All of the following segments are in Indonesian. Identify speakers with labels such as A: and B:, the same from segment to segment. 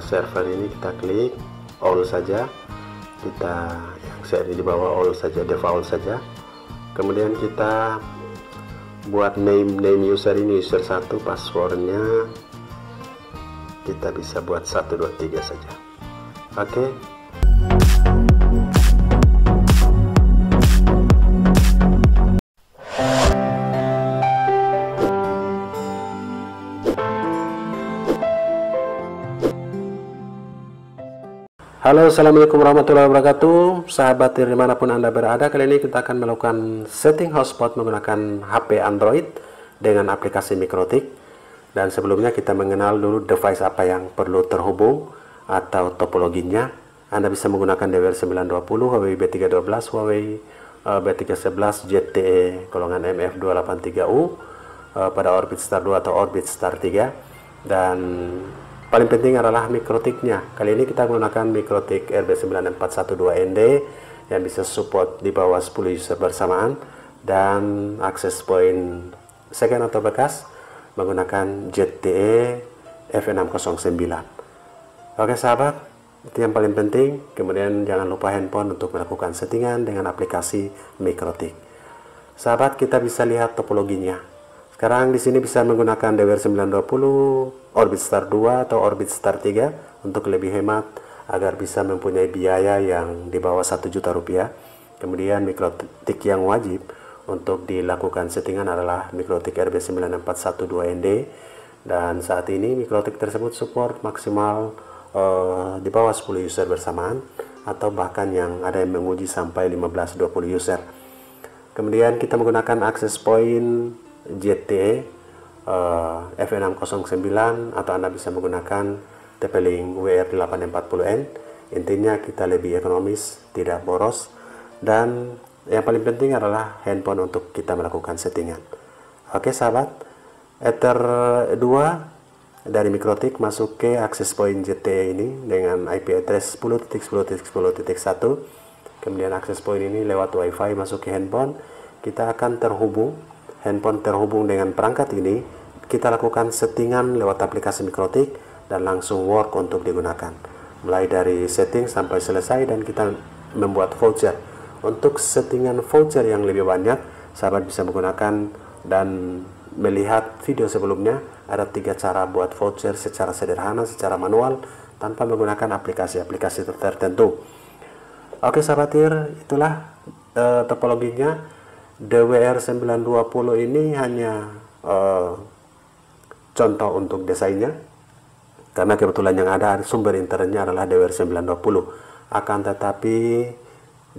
A: server ini kita klik all saja, kita yang saya di bawah all saja, default saja. Kemudian kita buat name user ini user 1, passwordnya kita bisa buat 123 saja. Oke. Halo, assalamualaikum warahmatullahi wabarakatuh, sahabat dimanapun Anda berada. Kali ini kita akan melakukan setting hotspot menggunakan HP Android dengan aplikasi Mikrotik. Dan sebelumnya kita mengenal dulu device apa yang perlu terhubung atau topologinya. Anda bisa menggunakan DWR920, Huawei B312, Huawei B311, ZTE golongan MF283U pada Orbit Star 2 atau Orbit Star 3. Dan paling penting adalah Mikrotiknya. Kali ini kita menggunakan Mikrotik RB9412ND yang bisa support di bawah 10 user bersamaan, dan access point second atau bekas menggunakan ZTE F609. Oke sahabat, itu yang paling penting. Kemudian jangan lupa handphone untuk melakukan settingan dengan aplikasi Mikrotik. Sahabat, kita bisa lihat topologinya. Sekarang di sini bisa menggunakan DWR920, Orbit Star 2 atau Orbit Star 3 untuk lebih hemat agar bisa mempunyai biaya yang di bawah 1 juta rupiah. Kemudian Mikrotik yang wajib untuk dilakukan settingan adalah Mikrotik RB9412ND, dan saat ini Mikrotik tersebut support maksimal di bawah 10 user bersamaan, atau bahkan yang ada yang menguji sampai 15-20 user. Kemudian kita menggunakan access point ZTE F609, atau Anda bisa menggunakan TP-Link WR840N. Intinya kita lebih ekonomis, tidak boros, dan yang paling penting adalah handphone untuk kita melakukan settingan. Oke sahabat, Ether 2 dari Mikrotik masuk ke access point ZTE ini dengan IP address 10.10.10.1. Kemudian access point ini lewat WiFi masuk ke handphone. Kita akan handphone terhubung dengan perangkat ini, kita lakukan settingan lewat aplikasi Mikrotik dan langsung work untuk digunakan. Mulai dari setting sampai selesai, dan kita membuat voucher. Untuk settingan voucher yang lebih banyak, sahabat bisa menggunakan dan melihat video sebelumnya. Ada 3 cara buat voucher secara sederhana, secara manual, tanpa menggunakan aplikasi-aplikasi tertentu. Oke sahabat, itulah topologinya. DWR920 ini hanya contoh untuk desainnya, karena kebetulan yang ada sumber internetnya adalah DWR920. Akan tetapi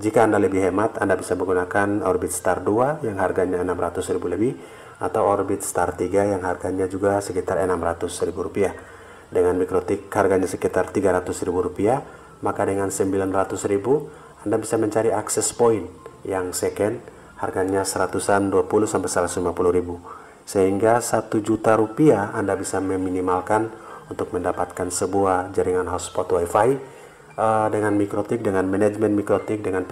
A: jika Anda lebih hemat, Anda bisa menggunakan Orbit Star 2 yang harganya 600.000 lebih, atau Orbit Star 3 yang harganya juga sekitar 600.000 rupiah. Dengan Mikrotik harganya sekitar 300.000 rupiah, maka dengan 900.000 Anda bisa mencari access point yang second, harganya 120 sampai 150.000, sehingga 1 juta rupiah Anda bisa meminimalkan untuk mendapatkan sebuah jaringan hotspot WiFi dengan Mikrotik, dengan manajemen Mikrotik, dengan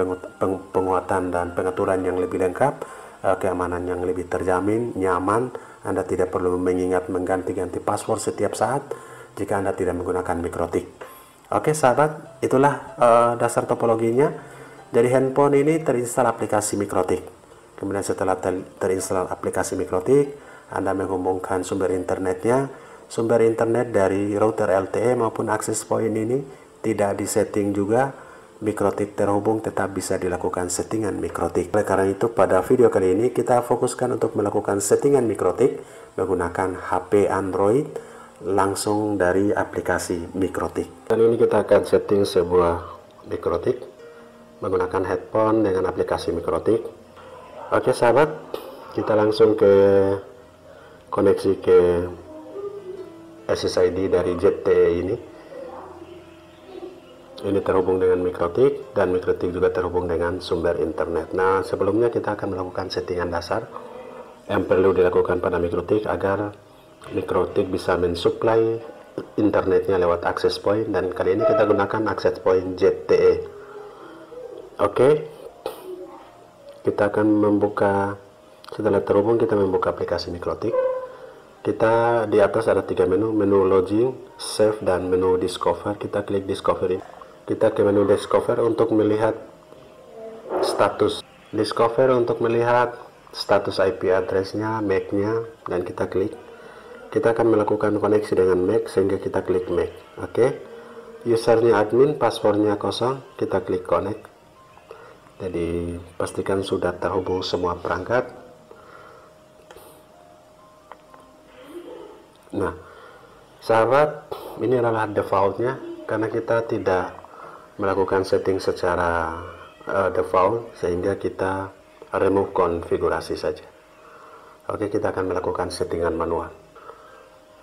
A: penguatan dan pengaturan yang lebih lengkap, keamanan yang lebih terjamin, nyaman. Anda tidak perlu mengingat mengganti-ganti password setiap saat jika Anda tidak menggunakan Mikrotik. Oke sahabat, itulah dasar topologinya. Dari handphone ini terinstall aplikasi Mikrotik. Kemudian setelah terinstall aplikasi Mikrotik, Anda menghubungkan sumber internetnya. Sumber internet dari router LTE maupun access point ini tidak disetting juga. Mikrotik terhubung, tetap bisa dilakukan settingan Mikrotik. Oleh karena itu, pada video kali ini kita fokuskan untuk melakukan settingan Mikrotik menggunakan HP Android langsung dari aplikasi Mikrotik. Dan ini kita akan setting sebuah Mikrotik menggunakan headphone dengan aplikasi Mikrotik. Oke sahabat, kita langsung ke koneksi ke SSID dari ZTE ini. Ini terhubung dengan Mikrotik, dan Mikrotik juga terhubung dengan sumber internet. Nah, sebelumnya kita akan melakukan settingan dasar yang perlu dilakukan pada Mikrotik agar Mikrotik bisa mensuplai internetnya lewat access point, dan kali ini kita gunakan access point ZTE. Oke, kita akan membuka, setelah terhubung kita membuka aplikasi Mikrotik. Kita di atas ada 3 menu login, save, dan menu discover. Kita klik discover ini. Kita ke menu discover untuk melihat status. Discover untuk melihat status IP address-nya, MAC-nya, dan kita klik. Kita akan melakukan koneksi dengan MAC sehingga kita klik MAC. Oke. Usernya admin, passwordnya kosong, kita klik connect. Jadi pastikan sudah terhubung semua perangkat. Nah, sahabat, ini adalah defaultnya karena kita tidak melakukan setting secara default, sehingga kita remove konfigurasi saja. Oke, kita akan melakukan settingan manual.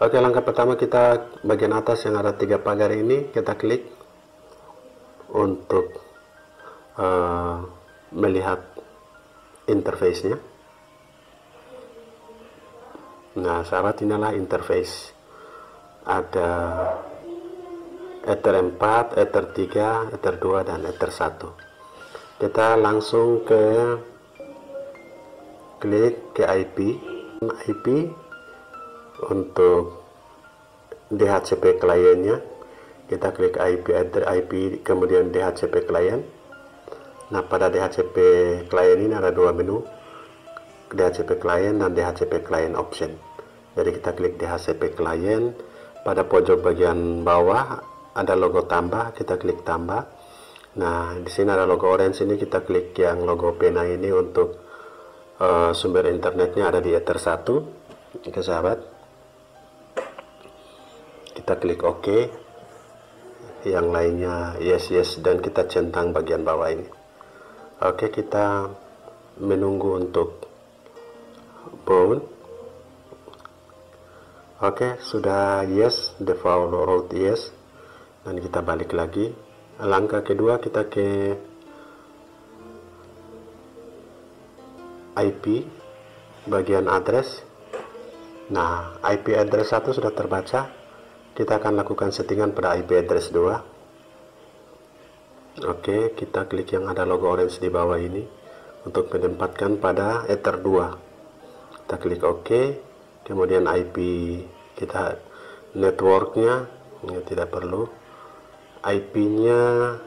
A: Oke, langkah pertama kita bagian atas yang ada 3 pagar ini, kita klik untuk melihat interface-nya. Nah, sahabat, inilah interface. Ada Ether 4, Ether 3, Ether 2, dan Ether 1. Kita langsung klik ke IP untuk DHCP kliennya. Kita klik IP, kemudian DHCP klien. Nah, pada DHCP klien ini ada 2 menu, DHCP client dan DHCP client option. Jadi kita klik DHCP client, pada pojok bagian bawah ada logo tambah, kita klik tambah. Nah, di sini ada logo orange ini, kita klik yang logo pena ini untuk sumber internetnya ada di Ether 1. Oke, sahabat. Kita klik OK. Yang lainnya yes, dan kita centang bagian bawah ini. Oke, kita menunggu untuk bound. Oke, sudah yes, default route yes, dan kita balik lagi. Langkah kedua kita ke IP bagian address. Nah, IP address 1 sudah terbaca. Kita akan lakukan settingan pada IP address 2. Oke, kita klik yang ada logo orange di bawah ini untuk menempatkan pada Ether 2. Kita klik OK, kemudian IP kita, networknya ini tidak perlu, IP-nya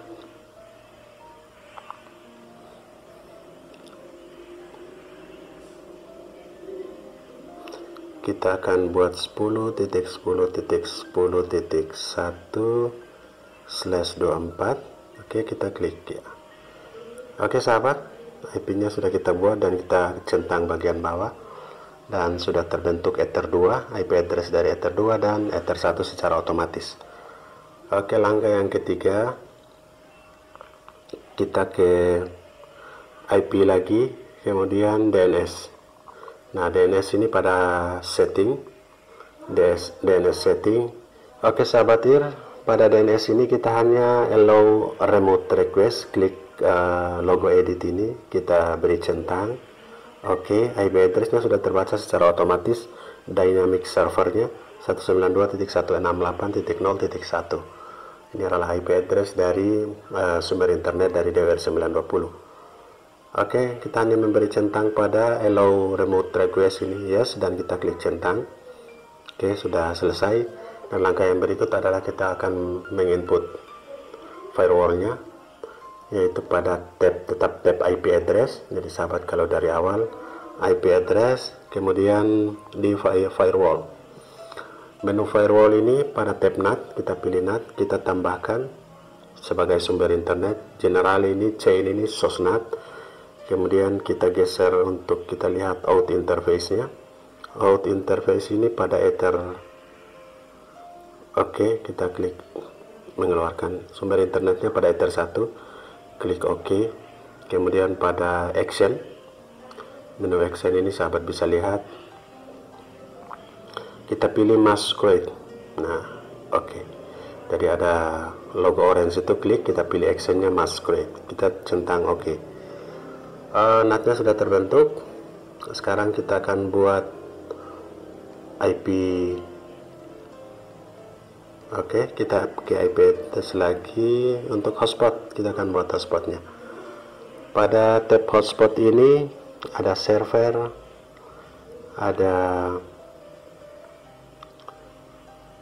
A: kita akan buat 10.10.10.1/24. Oke, kita klik ya. Oke, sahabat, IP-nya sudah kita buat dan kita centang bagian bawah. Dan sudah terbentuk Ether 2, IP address dari Ether 2 dan Ether 1 secara otomatis. Oke, langkah yang ketiga kita ke IP lagi, kemudian DNS. Nah, DNS ini pada setting, DNS setting. Oke, sahabat, pada DNS ini kita hanya allow remote request. Klik logo edit ini, kita beri centang. Oke, IP address-nya sudah terbaca secara otomatis. Dynamic servernya 192.168.0.1. Ini adalah IP address dari sumber internet dari DWR 920. Oke, kita hanya memberi centang pada allow remote request ini yes, dan kita klik centang. Oke, sudah selesai. Dan langkah yang berikut adalah kita akan menginput firewall-nya, yaitu pada tetap tab IP address. Jadi sahabat, kalau dari awal IP address, kemudian di firewall, menu firewall ini pada tab NAT, kita pilih NAT, kita tambahkan sebagai sumber internet. General ini, chain ini, source NAT. Kemudian kita geser untuk kita lihat out interface-nya. Out interface ini pada Ether. Oke, kita klik mengeluarkan sumber internetnya pada Ether 1. Klik OK. Kemudian pada action, menu action ini sahabat bisa lihat, kita pilih masquerade. Nah, oke. Jadi ada logo orange itu, klik, kita pilih actionnya masquerade, kita centang OK. NAT-nya sudah terbentuk. Sekarang kita akan buat IP. Oke, kita ke IP address lagi. Untuk hotspot, kita akan buat hotspotnya. Pada tab hotspot ini ada server, ada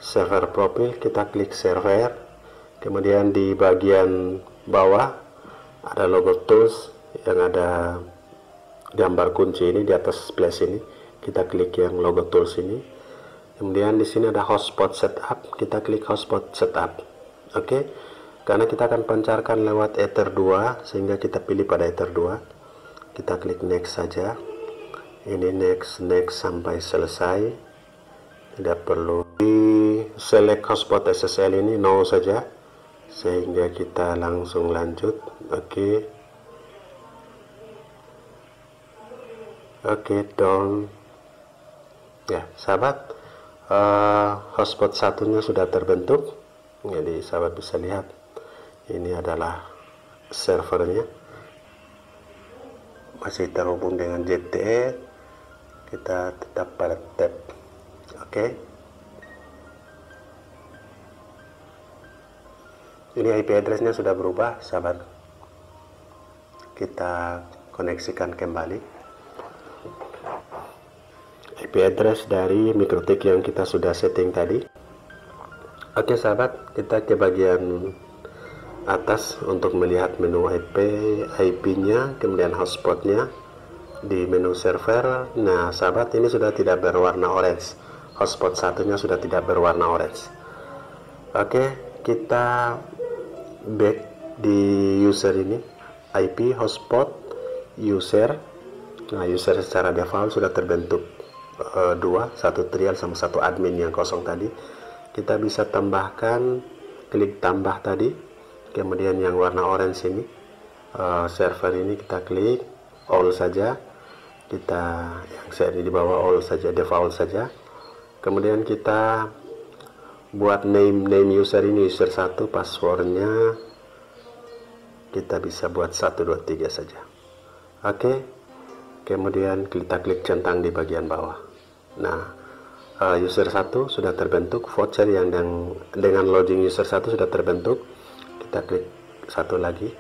A: server profil, kita klik server, kemudian di bagian bawah ada logo tools yang ada gambar kunci ini di atas plus ini, kita klik yang logo tools ini. Kemudian di sini ada hotspot setup, kita klik hotspot setup. Oke, karena kita akan pancarkan lewat Ether 2 sehingga kita pilih pada Ether 2. Kita klik next saja. Ini next sampai selesai, tidak perlu di select hotspot SSL ini no saja sehingga kita langsung lanjut. Oke, done ya sahabat. Hotspot satunya sudah terbentuk, jadi sahabat bisa lihat ini adalah servernya, masih terhubung dengan ZTE. Kita tetap pada tab. Oke, ini IP address-nya sudah berubah sahabat, kita koneksikan kembali IP address dari MikroTik yang kita sudah setting tadi. Oke sahabat, kita ke bagian atas untuk melihat menu IP-nya, kemudian hotspotnya di menu server. Nah sahabat, ini sudah tidak berwarna orange, hotspot satunya sudah tidak berwarna orange. Oke, kita back di user ini, IP, hotspot, user. Nah user secara default sudah terbentuk dua, satu trial sama satu admin yang kosong tadi. Kita bisa tambahkan, klik tambah tadi, kemudian yang warna orange ini server ini kita klik all saja, kita yang seri di bawah all saja, default saja. Kemudian kita buat name user ini user 1, passwordnya kita bisa buat 123 saja. Oke, kemudian kita klik centang di bagian bawah. Nah user 1 sudah terbentuk, voucher yang dengan login user 1 sudah terbentuk. Kita klik satu lagi,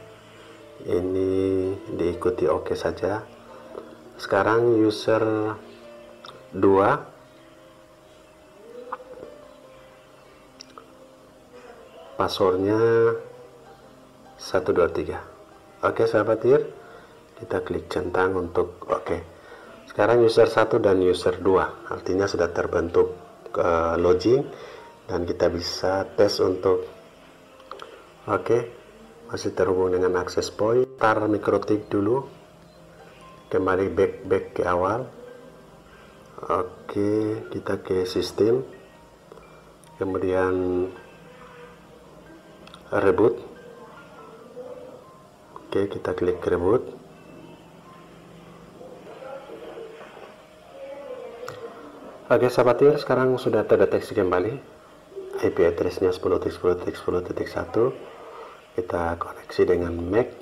A: ini diikuti oke saja. Sekarang user 2, passwordnya 123. Oke sahabat here, kita klik centang untuk oke. Sekarang user 1 dan user 2 artinya sudah terbentuk login dan kita bisa tes untuk oke, masih terhubung dengan access point. Tar MikroTik dulu, kembali back ke awal. Oke, kita ke sistem, kemudian reboot. Oke, kita klik reboot. Oke sahabat here, sekarang sudah terdeteksi kembali IP address-nya 10.10.10.1. Kita koneksi dengan MAC.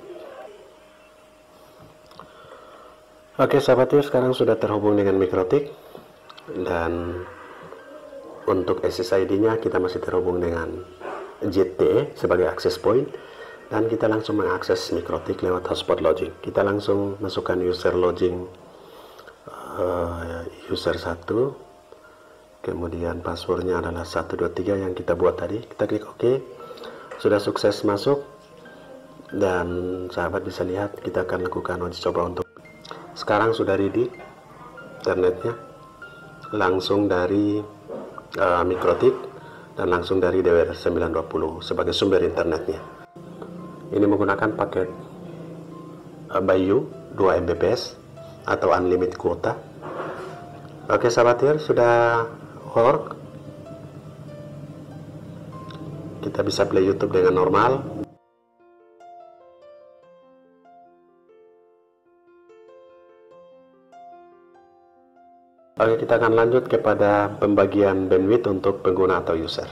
A: Oke sahabat here, sekarang sudah terhubung dengan MikroTik, dan untuk SSID-nya kita masih terhubung dengan ZTE sebagai access point, dan kita langsung mengakses MikroTik lewat hotspot login. Kita langsung masukkan user login user 1, kemudian passwordnya adalah 123 yang kita buat tadi. Kita klik OK, sudah sukses masuk, dan sahabat bisa lihat kita akan lakukan uji coba untuk sekarang sudah ready internetnya, langsung dari MikroTik dan langsung dari DWR 920 sebagai sumber internetnya. Ini menggunakan paket Bayu 2 Mbps atau unlimited kuota. Oke sahabat here, sudah work. Kita bisa play YouTube dengan normal. Oke, kita akan lanjut kepada pembagian bandwidth untuk pengguna atau user.